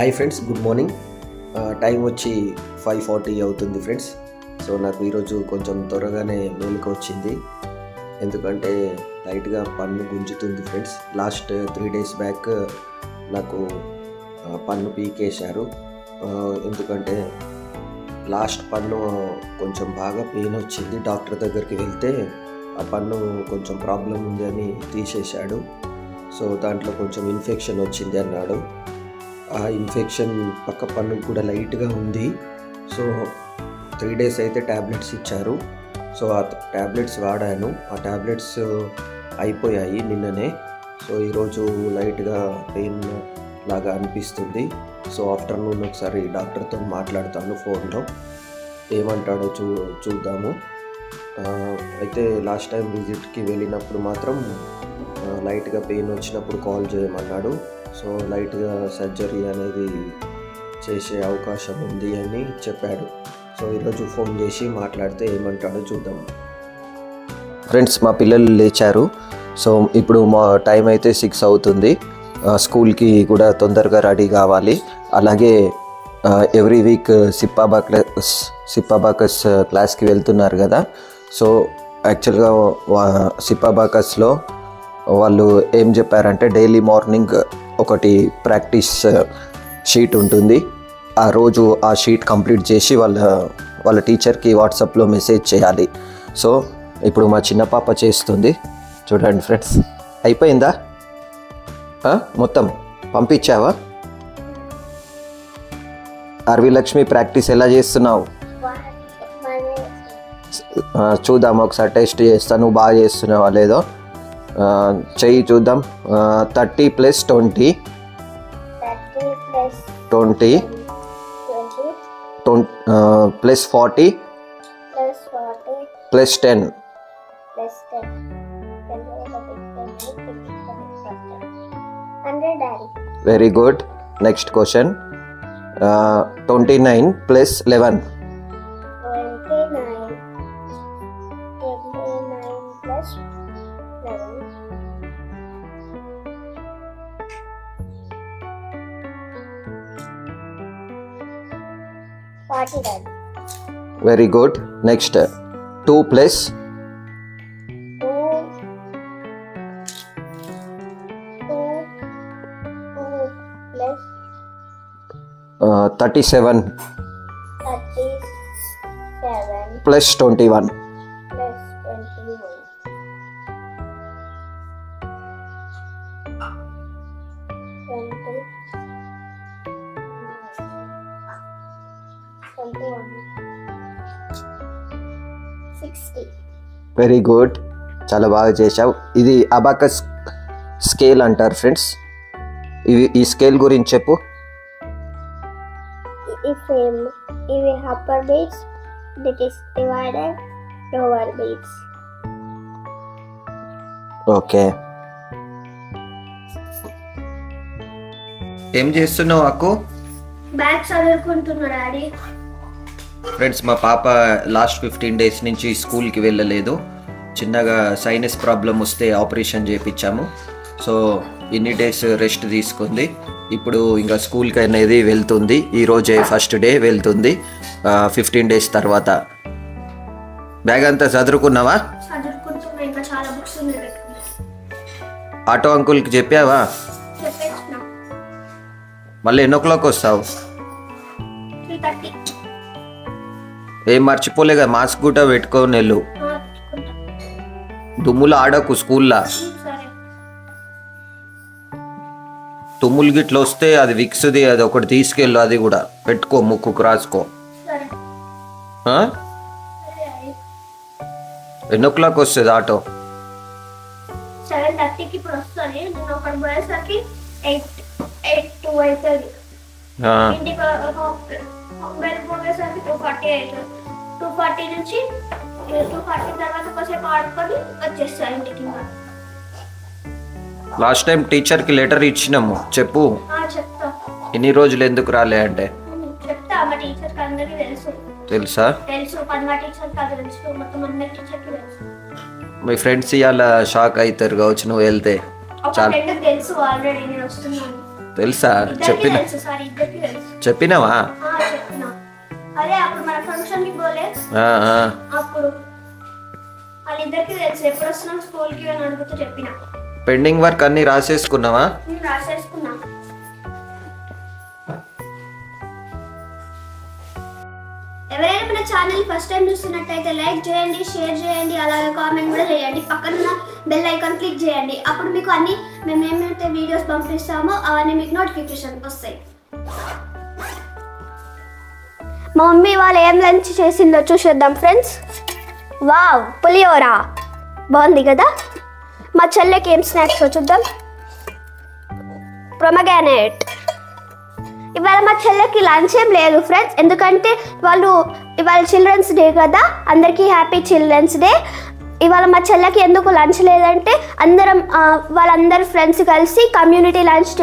Hi friends, good morning. Time వచ్చి 5:40 అవుతుంది friends. So నాకు ఈరోజు కొంచెం త్వరగానే మేలుకు వచ్చింది, ఎందుకంటే లైట్గా పన్ను గుంజుతుంది ఫ్రెండ్స్. లాస్ట్ 3 days బ్యాక్ నాకు పన్ను పీకేశారు. ఎందుకంటే లాస్ట్ పన్ను కొంచెం బాగా పెయిన్ వచ్చింది. డాక్టర్ దగ్గరికి వెళ్తే ఆ పన్ను కొంచెం ప్రాబ్లం ఉంది అని తీసేశాడు. సో దాంట్లో కొంచెం ఇన్ఫెక్షన్ వచ్చింది అన్నాడు. ఆ ఇన్ఫెక్షన్ పక్క పన్ను కూడా లైట్గా ఉంది. సో 3 days అయితే ట్యాబ్లెట్స్ ఇచ్చారు. సో ఆ ట్యాబ్లెట్స్ వాడాను. ఆ ట్యాబ్లెట్స్ అయిపోయాయి నిన్ననే. సో ఈరోజు లైట్గా పెయిన్ లాగా అనిపిస్తుంది. సో ఆఫ్టర్నూన్ ఒకసారి డాక్టర్తో మాట్లాడతాను ఫోన్లో, ఏమంటాడో చూద్దాము. అయితే లాస్ట్ టైం విజిట్కి వెళ్ళినప్పుడు మాత్రం లైట్గా పెయిన్ వచ్చినప్పుడు కాల్ చేయమన్నాడు. సో లైట్గా సర్జరీ అనేది చేసే అవకాశం ఉంది అని చెప్పాడు. సో ఈరోజు ఫోన్ చేసి మాట్లాడితే ఏమంటాడో చూద్దాం. ఫ్రెండ్స్, మా పిల్లలు లేచారు. సో ఇప్పుడు మా టైం అయితే 6 అవుతుంది. స్కూల్కి కూడా తొందరగా రెడీ కావాలి. అలాగే ఎవ్రీ వీక్ సిప్పాబాకస్ క్లాస్కి వెళ్తున్నారు కదా. సో యాక్చువల్గా సిప్పాబాకస్లో వాళ్ళు ఏం చెప్పారంటే డైలీ మార్నింగ్ ఒకటి ప్రాక్టీస్ షీట్ ఉంటుంది. ఆ రోజు ఆ షీట్ కంప్లీట్ చేసి వాళ్ళ టీచర్కి వాట్సాప్లో మెసేజ్ చేయాలి. సో ఇప్పుడు మా చిన్న పాప చేస్తుంది, చూడండి ఫ్రెండ్స్. అయిపోయిందా? మొత్తం పంపించావా? అరవిలక్ష్మి, ప్రాక్టీస్ ఎలా చేస్తున్నావు? చూద్దాం, ఒకసారి టెస్ట్ చేస్తాను. నువ్వు బాగా చేస్తున్నావా లేదో చెయ్యి చూద్దాం. 30 + 20 + 40 + 10. Very good. Next question. 29 + 11. 40. Very good. Next, 2 + 37 + 21. Very good, చాలా బాగా చేశావు. ఇది అబాకస్ స్కేల్ అంటారు ఫ్రెండ్స్. ఈ స్కేల్ గురించి చెప్పు. ఇవి upper beats, that is divided lower beats. Okay, ఏం చేస్తున్నావు అక్కు? బ్యాగ్ చదువుకుంటున్నా డాడీ. ఫ్రెండ్స్, మా పాప లాస్ట్ 15 days నుంచి స్కూల్కి వెళ్ళలేదు. చిన్నగా సైనస్ ప్రాబ్లం వస్తే ఆపరేషన్ చేయించాము. సో ఇన్ని డేస్ రెస్ట్ తీసుకుంది. ఇప్పుడు ఇంకా స్కూల్కి అనేది వెళ్తుంది. ఈరోజే ఫస్ట్ డే వెళ్తుంది 15 days తర్వాత. బ్యాగ్ అంతా చదువుకున్నావా? ఆటో అంకుల్కి చెప్పావా? మళ్ళీ ఎన్నో క్లాక్ వస్తావు? 3:30. ఏం మర్చిపోలేగా, మాస్క్ కూడా పెట్టుకొని వెళ్ళు. దుమ్ములు ఆడకు స్కూల్లో. తుమ్ములు గిట్ల వస్తే అది విక్స్ది, అది ఒకటి తీసుకెళ్ళు, అది కూడా పెట్టుకో, ముక్కుకు రాసుకో. ఎన్నో క్లాక్ వస్తుంది ఆటో? 7:30కి ఇప్పుడు వస్తుంది. నేను ఒకటి పోయేసరికి 8:02 అవుతుంది. ఇంటికి వెళ్ళిపోయేసరికి 2:40 అవుతుంది. 2:40 నుంచి 2:40 తర్వాత కొంచెం ఆడుకొని వచ్చేస్తాను ఇంటికి. లాస్ట్ టైం టీచర్కి లెటర్ ఇచ్చినాము, చెప్పు. చెప్తా. ఎన్ని రోజులు ఎందుకు రాలే అంటే చెప్తా. మా టీచర్కి అందరికీ తెలుసు. తెలుసా? తెలుసు. పద్మా టీచర్కి అది తెలుసు. మొత్తం అందరి టీచర్కి తెలుసు. మీ ఫ్రెండ్స్ ఇవాళ షాక్ అవుతారు కావచ్చు నువ్వు వెళ్తే. ఒక ఫ్రెండ్కి తెలుసు ఆల్రెడీ నేను వస్తున్నాను. తెలుసా? ఇద్దరికి తెలుసు సార్, ఇద్దరికి తెలుసు. చెప్పినావా? చెప్పినా. అదే అప్పుడు మన ఫంక్షన్ కి పోలే, అప్పుడు వాళ్ళిద్దరికి తెలుసు. ఎప్పుడు వస్తున్నాం స్కూల్ కి అని అడుగుతూ చెప్పిన. పెండింగ్ వర్క్ అన్ని రాసేసుకున్నావా? రాసేసుకున్నా. ఎవరైనా మన ఛానల్ ఫస్ట్ టైం చూస్తున్నట్టయితే లైక్ చేయండి, షేర్ చేయండి, అలాగే కామెంట్ కూడా చేయండి. పక్కన బెల్ ఐకాన్ క్లిక్ చేయండి. అప్పుడు మీకు అన్ని మేము ఏమైతే వీడియోస్ పంపిస్తామో అవన్నీ మీకు నోటిఫికేషన్ వస్తాయి. మా మమ్మీ వాళ్ళు ఏం లంచ్ చేసిందో చూసేద్దాం ఫ్రెండ్స్. వావ్, పులిహోర బాగుంది కదా. మా చెల్లెకి ఏం స్నాక్స్ చూద్దాం. ప్రొమగానేట్. ఇవాళ మా చెల్లెకి లంచ్ ఏం లేదు ఫ్రెండ్స్, ఎందుకంటే ఇవాళ చిల్డ్రన్స్ డే కదా. అందరికీ హ్యాపీ చిల్డ్రన్స్ డే. ఇవాళ మా చెల్లెకి ఎందుకు లంచ్ లేదంటే వాళ్ళందరూ ఫ్రెండ్స్ కలిసి కమ్యూనిటీ లంచ్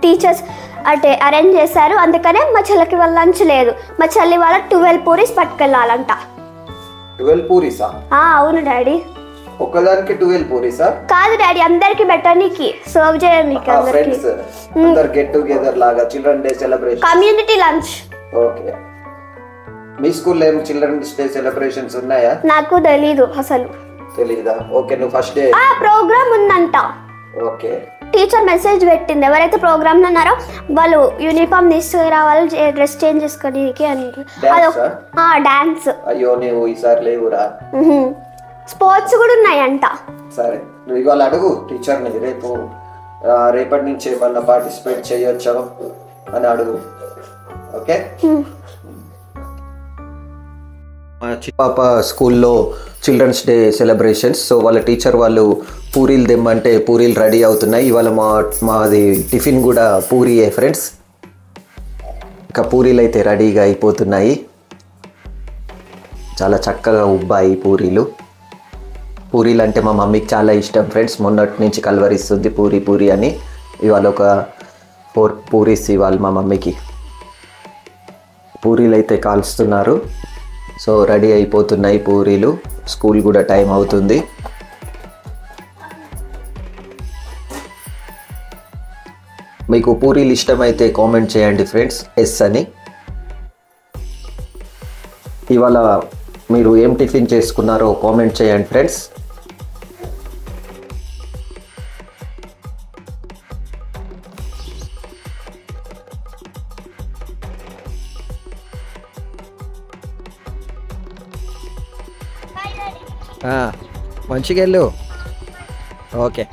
టీచర్స్ అంటే అరేంజ్ చేశారు. అందుకనే మా చెల్లెకి వాళ్ళ లంచ్ లేదు. మా చెల్లి వాళ్ళ 12 పూరీస్ పట్టుకెళ్ళాలంట. 12 పూరీసా? అవును డాడీ. ఒక్కదానికి 12 పూరీసా? కాదు డాడీ, అందరికి పెట్టడానికి, సర్వ్ చేయడానికి. అందరు గెట్ టుగెదర్ లాగా children day celebration, community lunch. Okay. మీ స్కూల్లో ఏం చిల్డ్రన్స్ డే సెలబ్రేషన్స్ ఉన్నాయా? నాకు తెలీదు, అసలు తెలీదా? ఓకే, నువ్వు ఫస్ట్ డే ప్రోగ్రామ్ ఉందంట. ఓకే. టీచర్ మెసేజ్ పెట్టింది, ఎవరైతే ప్రోగ్రామ్ లో ఉన్నారో వాళ్ళు యూనిఫామ్ తీసుకురావాలి, డ్రెస్ చేంజ్ చేసుకోవడానికి అని. డాన్స్. అయ్యో, నువ్వు ఈసారి లేవురా. స్పోర్ట్స్ కూడా ఉన్నాయంట. సరే, నువ్వు ఇవాళ అడుగు టీచర్ని, రేపటి నుంచి ఏమన్నా పార్టిసిపేట్ చేయొచ్చా అని అడుగు. ఓకే. మా పాప స్కూల్లో చిల్డ్రన్స్ డే సెలబ్రేషన్స్. సో వాళ్ళ టీచర్ వాళ్ళు పూరీలు తెమ్మంటే పూరీలు రెడీ అవుతున్నాయి. ఇవాళ మాది టిఫిన్ కూడా పూరీయే ఫ్రెండ్స్. ఇంకా పూరీలు అయితే రెడీగా అయిపోతున్నాయి. చాలా చక్కగా ఉబ్బాయి పూరీలు. పూరీలు అంటే మా మమ్మీకి చాలా ఇష్టం ఫ్రెండ్స్. మొన్నటి నుంచి కలవరిస్తుంది పూరి అని. ఇవాళ ఒక 4 పూరీస్ ఇవాళ మా మమ్మీకి. పూరీలు అయితే కాల్స్తున్నారు. సో రెడీ అయిపోతున్నాయి పూరీలు. స్కూల్ కూడా టైం అవుతుంది. మీకు పూరీలు ఇష్టమైతే కామెంట్ చేయండి ఫ్రెండ్స్, ఎస్ అని. ఇవాళ మీరు ఏం టిఫిన్ చేసుకున్నారో కామెంట్ చేయండి ఫ్రెండ్స్. మంచిగా వెళ్ళు. ఓకే.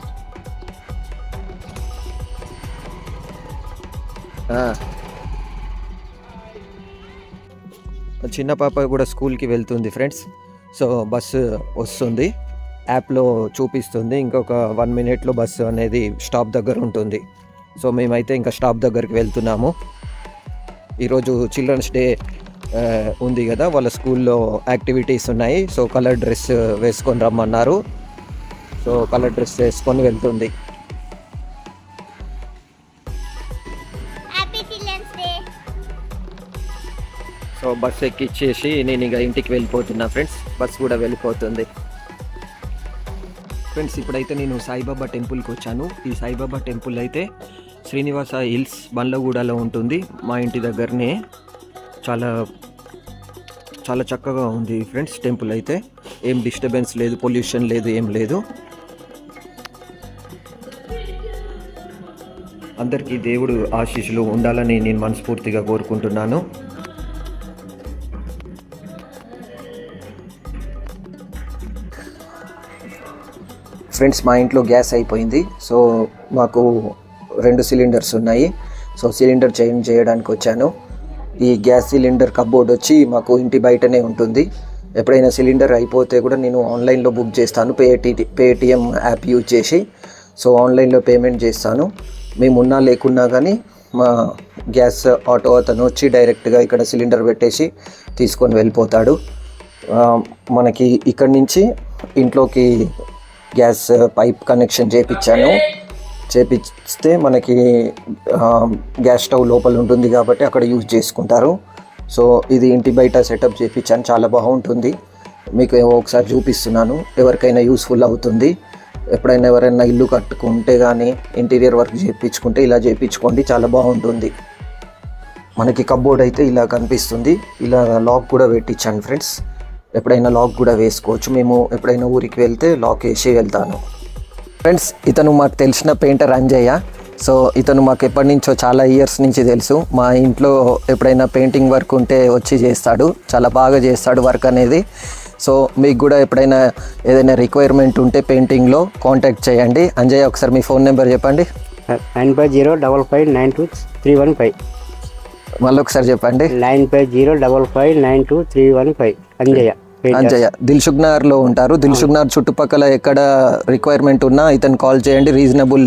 చిన్న పాప కూడా స్కూల్కి వెళ్తుంది ఫ్రెండ్స్. సో బస్సు వస్తుంది, యాప్లో చూపిస్తుంది. ఇంకొక 1 మినిట్లో బస్సు అనేది స్టాప్ దగ్గర ఉంటుంది. సో మేమైతే ఇంకా స్టాప్ దగ్గరికి వెళ్తున్నాము. ఈరోజు చిల్డ్రన్స్ డే ఉంది కదా, వాళ్ళ స్కూల్లో యాక్టివిటీస్ ఉన్నాయి. సో కలర్ డ్రెస్ వేసుకొని రమ్మన్నారు. సో కలర్ డ్రెస్ వేసుకొని వెళ్తుంది. సో బస్ ఎక్కిచ్చేసి నేను ఇక ఇంటికి వెళ్ళిపోతున్నా ఫ్రెండ్స్. బస్ కూడా వెళ్ళిపోతుంది ఫ్రెండ్స్. ఇప్పుడైతే నేను సాయిబాబా టెంపుల్కి వచ్చాను. ఈ సాయిబాబా టెంపుల్ అయితే శ్రీనివాస హిల్స్ బండ్లగూడలో ఉంటుంది. మా ఇంటి దగ్గరనే. చాలా చాలా చక్కగా ఉంది ఫ్రెండ్స్ టెంపుల్ అయితే. ఏం డిస్టర్బెన్స్ లేదు, పొల్యూషన్ లేదు, ఏం లేదు. అందరికీ దేవుడు ఆశీస్సులు ఉండాలని నేను మనస్ఫూర్తిగా కోరుకుంటున్నాను. ఫ్రెండ్స్, మా ఇంట్లో గ్యాస్ అయిపోయింది. సో మాకు 2 సిలిండర్స్ ఉన్నాయి. సో సిలిండర్ చేంజ్ చేయడానికి వచ్చాను. ఈ గ్యాస్ సిలిండర్ కబోర్డ్ వచ్చి మాకు ఇంటి బయటనే ఉంటుంది. ఎప్పుడైనా సిలిండర్ అయిపోతే కూడా నేను ఆన్లైన్లో బుక్ చేస్తాను, పేటిఎం యాప్ యూజ్ చేసి. సో ఆన్లైన్లో పేమెంట్ చేస్తాను. మేమున్నా లేకున్నా కానీ మా గ్యాస్ ఆటో అతను వచ్చి డైరెక్ట్గా ఇక్కడ సిలిండర్ పెట్టేసి తీసుకొని వెళ్ళిపోతాడు. మనకి ఇక్కడి నుంచి ఇంట్లోకి గ్యాస్ పైప్ కనెక్షన్ చేపిస్తే మనకి గ్యాస్ స్టవ్ లోపల ఉంటుంది కాబట్టి అక్కడ యూజ్ చేసుకుంటారు. సో ఇది ఇంటి బయట సెటప్ చేయించాను, చాలా బాగుంటుంది. మీకు ఒకసారి చూపిస్తున్నాను, ఎవరికైనా యూస్ఫుల్ అవుతుంది. ఎప్పుడైనా ఎవరైనా ఇల్లు కట్టుకుంటే కానీ ఇంటీరియర్ వర్క్ చేయించుకుంటే ఇలా చేయించుకోండి, చాలా బాగుంటుంది. మనకి కబోర్డ్ అయితే ఇలా కనిపిస్తుంది. ఇలా లాక్ కూడా పెట్టించాను ఫ్రెండ్స్, ఎప్పుడైనా లాక్ కూడా వేసుకోవచ్చు. మేము ఎప్పుడైనా ఊరికి వెళ్తే లాక్ వేసి వెళ్తాను. ఫ్రెండ్స్, ఇతను మాకు తెలిసిన పెయింటర్ అంజయ్య. సో ఇతను మాకు ఎప్పటి నుంచో చాలా ఇయర్స్ నుంచి తెలుసు. మా ఇంట్లో ఎప్పుడైనా పెయింటింగ్ వర్క్ ఉంటే వచ్చి చేస్తాడు, చాలా బాగా చేస్తాడు వర్క్ అనేది. సో మీకు కూడా ఎప్పుడైనా ఏదైనా రిక్వైర్మెంట్ ఉంటే పెయింటింగ్లో కాంటాక్ట్ చేయండి. అంజయ్య, ఒకసారి మీ ఫోన్ నెంబర్ చెప్పండి. 9505592315. మళ్ళీ ఒకసారి చెప్పండి. 9505592315. అంజయ్య దిల్సుఖ్ నగర్లో ఉంటారు. దిల్సుఖ్ నగర్ చుట్టుపక్కల ఎక్కడ రిక్వైర్మెంట్ ఉన్నా ఇతను కాల్ చేయండి, రీజనబుల్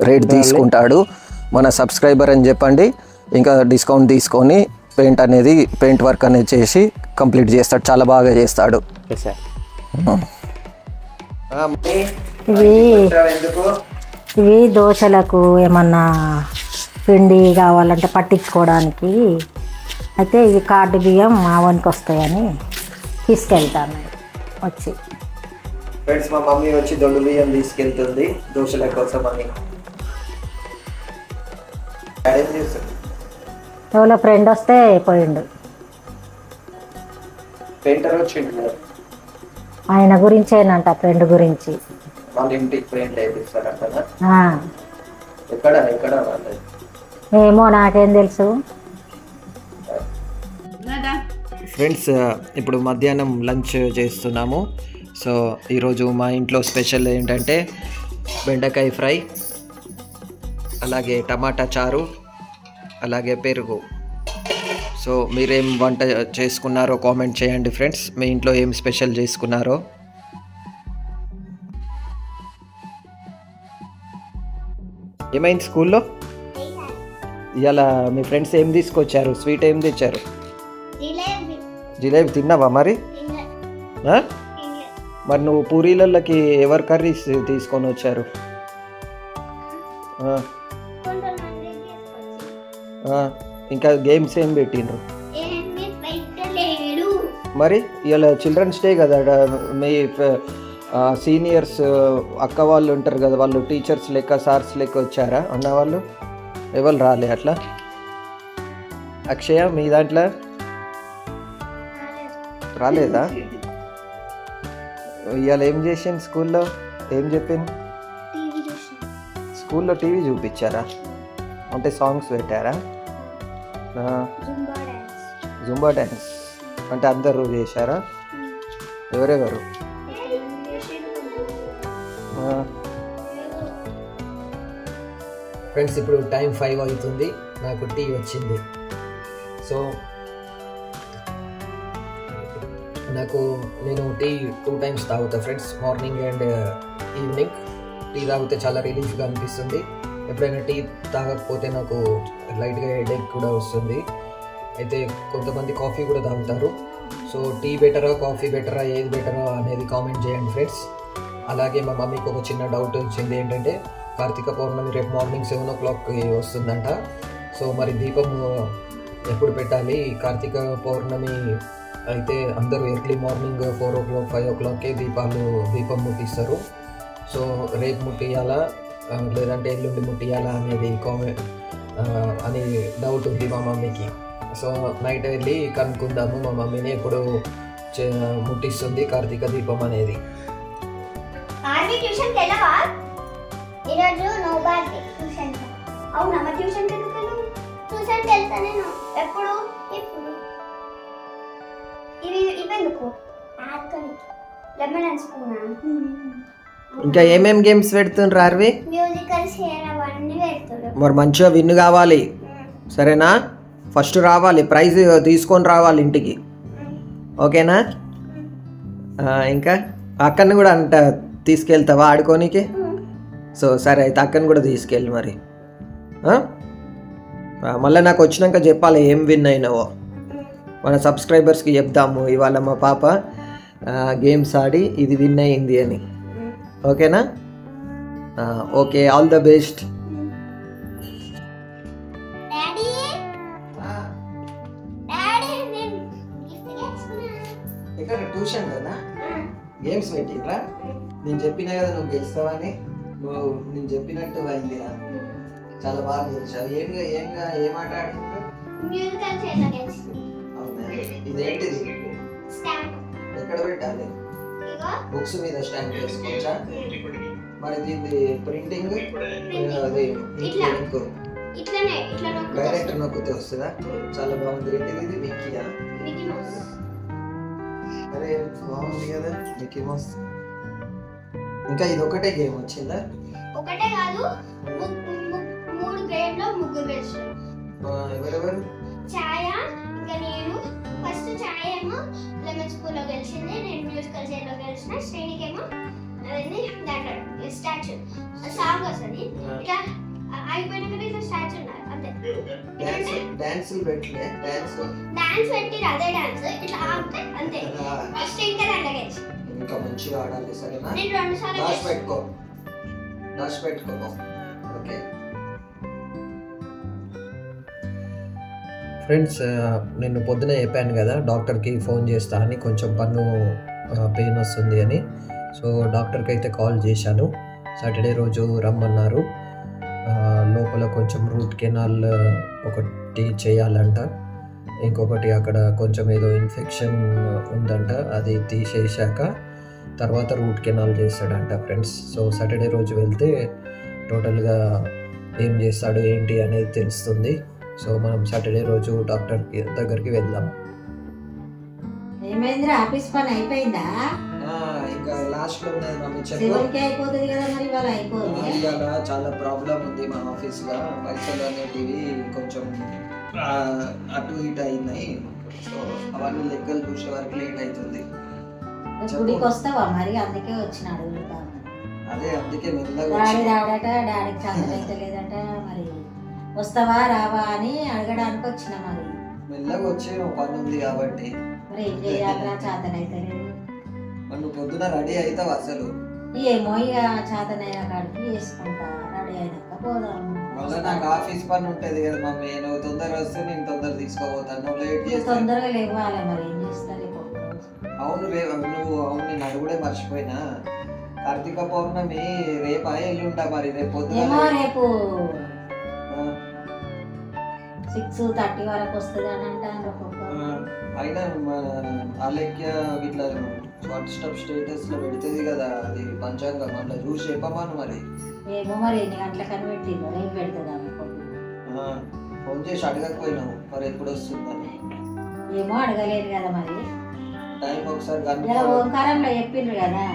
రేట్ తీసుకుంటాడు. మన సబ్స్క్రైబర్ అని చెప్పండి, ఇంకా డిస్కౌంట్ తీసుకొని పెయింట్ వర్క్ అనేది చేసి కంప్లీట్ చేస్తాడు, చాలా బాగా చేస్తాడు. ఇవి దోశలకు ఏమన్నా పిండి కావాలంటే పట్టించుకోవడానికి అయితే ఇవి కార్డు బియ్యం మావానికి వస్తాయని తీసుకెళ్తాను వచ్చి. ఫ్రెండ్స్, మా మమ్మీ వచ్చి దొడ్డు బియ్యం తీసుకెళ్తుంది దోశల కోసం అని. ఎవరో ఫ్రెండ్ వస్తే పోయిండు, పెయింటర్ వచ్చిండు. ఆయన గురించేనంట, ఫ్రెండ్ గురించి. వాళ్ళ ఇంటికి పెయింట్ వేపిస్తారంట. ఎక్కడ వాళ్ళది ఏమో నాకేం తెలుసు. ఫ్రెండ్స్, ఇప్పుడు మధ్యాహ్నం లంచ్ చేస్తున్నాము. సో ఈరోజు మా ఇంట్లో స్పెషల్ ఏంటంటే బెండకాయ ఫ్రై, అలాగే టమాటా చారు, అలాగే పెరుగు. సో మీరేం వంట చేసుకున్నారో కామెంట్ చేయండి ఫ్రెండ్స్, మీ ఇంట్లో ఏం స్పెషల్ చేసుకున్నారో. ఏమైంది స్కూల్లో ఇవాళ? మీ ఫ్రెండ్స్ ఏం తీసుకొచ్చారు? స్వీట్ ఏం తెచ్చారు? జిలేబీ తిన్నావా మరి? మరి నువ్వు పూరీలకి ఎవరు కర్రీస్ తీసుకొని వచ్చారు? ఇంకా గేమ్స్ ఏం పెట్టిండ్రు మరి? ఇవాళ చిల్డ్రన్స్ డే కదా, మీ సీనియర్స్ అక్క వాళ్ళు ఉంటారు కదా, వాళ్ళు టీచర్స్ లెక్క సార్స్ లెక్క వచ్చారా అన్న వాళ్ళు? ఎవరు రాలే అట్లా? అక్షయ, మీ దాంట్లో రాలేదా? ఇవాళ ఏం చేసింది స్కూల్లో? ఏం చెప్పింది? స్కూల్లో టీవీ చూపించారా? అంటే సాంగ్స్ పెట్టారా? జుంబా డ్యాన్స్ అంటే అందరూ చేశారా? ఎవరెవరు? ఫ్రెండ్స్, ఇప్పుడు టైం 5 అవుతుంది, నాకు టీ వచ్చింది. సో నేను టీ 2 times తాగుతా friends, morning and evening. Tea తాగితే చాలా రిలీఫ్గా అనిపిస్తుంది. ఎప్పుడైనా టీ తాగకపోతే నాకు లైట్గా హెడేక్ కూడా వస్తుంది. అయితే కొంతమంది కాఫీ కూడా తాగుతారు. సో టీ బెటరా కాఫీ బెటరా, ఏది బెటరా అనేది కామెంట్ చేయండి ఫ్రెండ్స్. అలాగే మా మమ్మీకి ఒక చిన్న డౌట్ వచ్చింది, ఏంటంటే కార్తీక పౌర్ణమి రేపు మార్నింగ్ 7 o'clock వస్తుందంట. సో మరి దీపం ఎప్పుడు పెట్టాలి? కార్తీక పౌర్ణమి అయితే అందరూ ఎర్లీ మార్నింగ్ 4 o'clock 5 o'clockకే దీపం ముట్టిస్తారు. సో రేపు ముట్టియాలా లేదంటే ఎల్లుండి ముట్టియాలా అనేది అని డౌట్ ఉంది మా మమ్మీకి. సో నైట్ వెళ్ళి కనుక్కుందాము మా మమ్మీని ఎప్పుడు ముట్టిస్తుంది కార్తీక దీపం అనేది. ఇంకా ఏమేం గేమ్స్ పెడుతుండ్రు ఆర్వి? మరి మంచిగా విన్ కావాలి, సరేనా? ఫస్ట్ రావాలి, ప్రైజ్ తీసుకొని రావాలి ఇంటికి, ఓకేనా? ఇంకా అక్కని కూడా అంట తీసుకెళ్తావా ఆడుకోనికి? సో సరే, అయితే అక్కని కూడా తీసుకెళ్ళి మరి. మళ్ళీ నాకు వచ్చినాక చెప్పాలి ఏం విన్ అయినావో, మన సబ్స్క్రైబర్స్కి చెప్దాము ఇవాళ మా పాప గేమ్స్ ఆడి ఇది విన్ అయింది అని, ఓకేనా? Okay, all the best. ఇక్కడ ట్యూషన్ కదా, గేమ్స్ పెట్టిరా? నేను చెప్పినా కదా నువ్వు గెలుస్తావని, నువ్వు నేను చెప్పినట్టు అయిందిరా. చాలా బాగా గెలిచావు. ఏం ఆట ఆడింది? మ్యూజికల్ చైర్లో గెలిచింది. అవునా? ఇదేంటిది? స్టాండ్. ఎక్కడ పెట్టాలి? ఇగో బుక్స్ మీద స్టాండ్ చేసుకోవచ్చా? మరి దీన్ని ప్రింటింగ్ అది ఇట్లా. ఇంకో ఇట్లనే ఇట్లా డైరెక్ట్ నొక్కితే వస్తుందా? చాలా బాగుంది. ఏంటిది? ఇది మిక్కీయా? Mickey mouse. అరే బాగుంది కదా మిక్కీ మౌస్. ఇంకా ఇది ఒకటే గేమ్ వచ్చిందా? ఒకటే కాదు, 3 గ్రేడ్లో 3 గెలిచారు. ఎవరెవరు? ఛాయ, ఇంకా నేను. ఫస్ట్ ఛాయ ఏమో లెమన్ స్కూల్లో గెలిచింది, నేను మ్యూజికల్ చైర్లో గెలిచిన. శ్రేణికేమో అదేంటి దాంట్లో స్టాచ్యూ సాంగ్ వస్తుంది. ఇట్లా అయిపోయినాక ఇట్లా స్టాచ్యూ ఉన్నారు అంతే. డాన్స్ పెట్టలే? డాన్స్ పెట్టి అదే డాన్స్ ఇట్లా ఆడితే అంతే. ఫస్ట్ ఇంకా దాంట్లో గెలిచి ఇంకా మంచిగా ఆడాలి. సరేనా? నేను 2 సార్లు దాచి పెట్టుకో. ఓకే ఫ్రెండ్స్, నేను పొద్దున చెప్పాను కదా డాక్టర్కి ఫోన్ చేస్తా అని, కొంచెం పన్ను పెయిన్ వస్తుంది అని. సో డాక్టర్కి అయితే కాల్ చేశాను. సాటర్డే రోజు రమ్మన్నారు. లోపల కొంచెం రూట్ కెనాల్ ఒకటి చేయాలంట, ఇంకొకటి అక్కడ కొంచెం ఏదో ఇన్ఫెక్షన్ ఉందంట, అది తీసేశాక తర్వాత రూట్ కెనాల్ చేస్తాడంట ఫ్రెండ్స్. సో సాటర్డే రోజు వెళ్తే టోటల్గా ఏం చేస్తాడు ఏంటి అనేది తెలుస్తుంది. సో మనం సాటర్డే రోజు డాక్టర్ దగ్గరికి వెళ్దాం. ఏమైందిరా, ఆఫీస్ పని అయిపోయిందా? ఇంకా లాస్ట్ లో అయిపోతుంది కదా మరి. ఇవాళ అయిపోతుంది. ఇవాళ చాలా ప్రాబ్లం ఉంది మా ఆఫీస్ లో. పైసలు అనేటివి కొంచెం అటు ఇటు అయినాయి. సో అవన్నీ లెక్కలు చూసే వరకు లేట్ అవుతుంది. గుడికి వస్తావా మరి? అందుకే వచ్చిన అడుగుతా. అదే అందుకే మెల్లగా డాడీ రాడట, డాడీకి చదువు అయితే లేదట, మరి వస్తావా రావా అని అడగడానికి వచ్చిన. మరి మెల్లగా వచ్చే పని ఉంది కాబట్టి మరి ఏం చేయాలరా, చేతనైతే లేదు. నువ్వు పొద్దున రెడీ అవుతావు అసలు? ఏమో ఇక చేతనైన కాడికి వేసుకుంటా, రెడీ అయినాక పోదాం. మళ్ళీ నాకు ఆఫీస్ పని ఉంటుంది కదా మమ్మీ. నువ్వు తొందరగా వస్తే నేను తొందర తీసుకుపోతాను. నువ్వు లేట్ చేస్తే తొందరగా లేవాలి. మరి ఏం చేస్తారు? అవును నేను అడుగుడే మర్చిపోయినా. కార్తీక పౌర్ణమి రేపా ఎల్లుంటా? మరి రేపు పొద్దున రేపు 6:30 వరకు వస్తుంది అని అంటారు. అయినా అలెక్య ఇట్లా వాట్సాప్ స్టేటస్ లో పెడుతుంది కదా, అది పంచాంగం అట్లా చూసి చెప్పమాను మరి. ఏమో మరి ఎన్ని గంటలకని పెట్టిందో, ఏం పెడుతుందా? ఫోన్ చేసి అడగకపోయినావు మరి ఎప్పుడు వస్తుందని? ఏమో అడగలేదు కదా మరి. టైం ఒకసారి ఓంకారంలో చెప్పిండ్రు కదా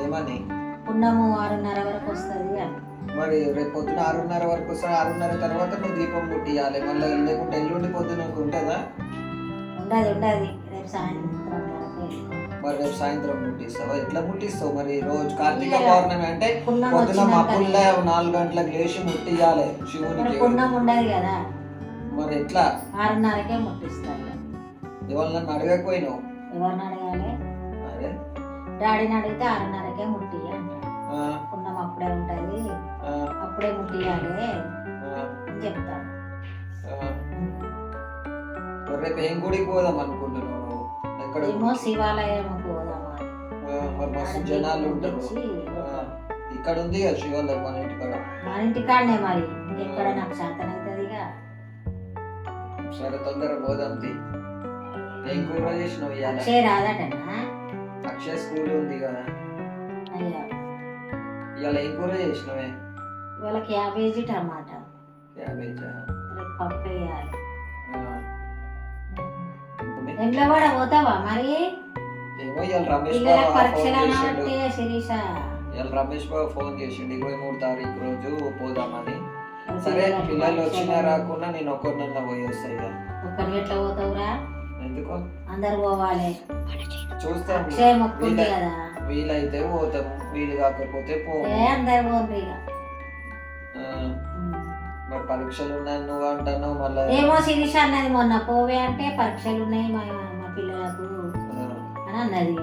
ఏమని? పున్నము 6:30 వరకు వస్తుంది అని. మరి రేపు పొద్దున 6:30 వరకు వస్తా. 6:30 తర్వాత నువ్వు దీపం ముట్టియాలి. మళ్ళీ లేకుంటే ఎల్లుండి పొద్దున ఉంటుందా? ఉండదు. రేపు సాయంత్రం. మరి రేపు సాయంత్రం ముట్టిస్తావా? ఎట్లా ముట్టిస్తావు మరి? రోజు కార్తీక పౌర్ణమి అంటే పొద్దున మబ్బుల్లో 4 గంటలకు లేచి ముట్టియాలి శివునికి. పున్నం ఉండదు కదా. మరి ఎట్లా? 6:30కే ముట్టిస్తారు. ఇవాళ నన్ను అడగకపోయినావు? ఎవరిని అడగాలి? అదే డాడీని అడిగితే 6:30కే ముట్టియ అంటారు. పున్నం అప్పుడే ఉంటది, అప్పుడే ముట్టియాలి అని చెప్తాను. రేపు ఏం గుడికి పోదాం అనుకుంటున్నావు? ఏమో శివాలయం పోదామా. మరి మస్తు జనాలు ఉంటారు. ఇక్కడ ఉంది కదా శివాలయం మన ఇంటికాడ. మన ఇంటికాడనే మరి, ఎక్కడ నాకు శాతం అవుతుందిగా. సరే తొందరగా పోదాం. ఏం కూర చేసినావు ఇవాళ? అక్షయ్ రాదటనా? అక్షయ్ స్కూల్ ఉంది కదా. అయ్యా ఇవాళ ఏం కూర చేసినావే? ఇవాళ క్యాబేజీ టమాటా. క్యాబేజా? రేపు పప్పు వేయాలి. ఎంట్లో కూడా పోతావా మరి? ఏమో ఇవాళ రమేష్ పిల్లలకు పరీక్షలు అంటే శిరీష ఇవాళ రమేష్ బాబు ఫోన్ చేసిండు 23 తారీఖు రోజు పోదామని. సరే పిల్లలు వచ్చినా రాకుండా నేను ఒక్కరినన్నా పోయి వస్తాయి. ఒక్కడికి ఎట్లా పోతావురా? ఎందుకు? అందరు పోవాలి. చూస్తాం. అక్షయ్ మొక్కుంది కదా. వీలైతే పోతాము, వీలు కాకపోతే అందరు పోండి ఇక. మరి పరీక్షలు ఉన్నాయి నువ్వు అంటున్నావు మళ్ళీ. ఏమో శిరీష అన్నది మొన్న పోవే అంటే పరీక్షలు ఉన్నాయి మా పిల్లలకు అని అన్నది.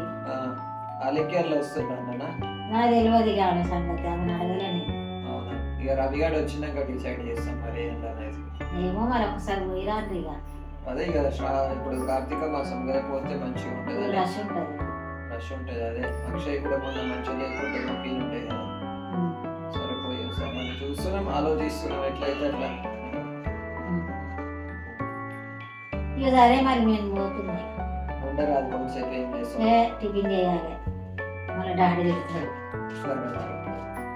అలెక్యాలు వస్తున్నానా? నాకు తెలియదు ఇక ఆమె సంగతి, ఆమెను అడగలేని. అవునా? ఇక రవిగాడు వచ్చినాక డిసైడ్ చేస్తాం మరి ఏంటనేది. ఏమో మరి ఒకసారి పోయి రాండి ఇక. అదే కదా ఇప్పుడు కార్తీక మాసం కదా, పోతే మంచిగా ఉంటుంది. రష్ ఉంటుంది. రష్ ఉంటుంది. అదే అక్షయ్ కూడా మొన్న మంచిగా లేకుంటే నొప్పిలు ఉంటాయి కదా, సరిపోయి సార్ మనం చూస్తున్నాం, ఆలోచిస్తున్నాం ఎట్లయితే అట్లా. ఇక సరే మరి మేము పోతున్నాయి. ఉండరు అది కొంతసేపు ఏం చేస్తాం, టిఫిన్ చేయాలి, మళ్ళీ డాడీ తిరుగుతాడు.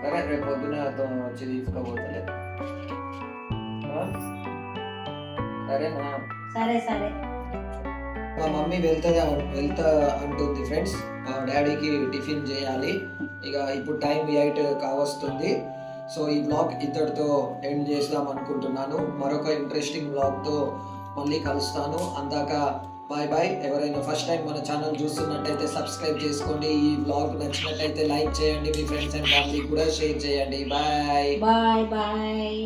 సరే రేపు పొద్దున వచ్చి తీసుకోబోతలేదు. సరేనా? సరే సరే. మా మమ్మీ వెళ్తా అంటుంది ఫ్రెండ్స్. మా డాడీకి టిఫిన్ చేయాలి. ఇక ఇప్పుడు టైం 8 కావస్తుంది. సో ఈ బ్లాగ్ ఇద్దరితో ఎండ్ చేద్దాం అనుకుంటున్నాను. మరొక ఇంట్రెస్టింగ్ బ్లాగ్తో మళ్ళీ కలుస్తాను. అందాక బాయ్ బాయ్. ఎవరైనా ఫస్ట్ టైం మన ఛానల్ చూస్తున్నట్టయితే సబ్స్క్రైబ్ చేసుకోండి. ఈ బ్లాగ్ నచ్చినట్టయితే లైక్ చేయండి, మీ ఫ్రెండ్స్ అండ్ ఫ్యామిలీ కూడా షేర్ చేయండి. Bye bye bye.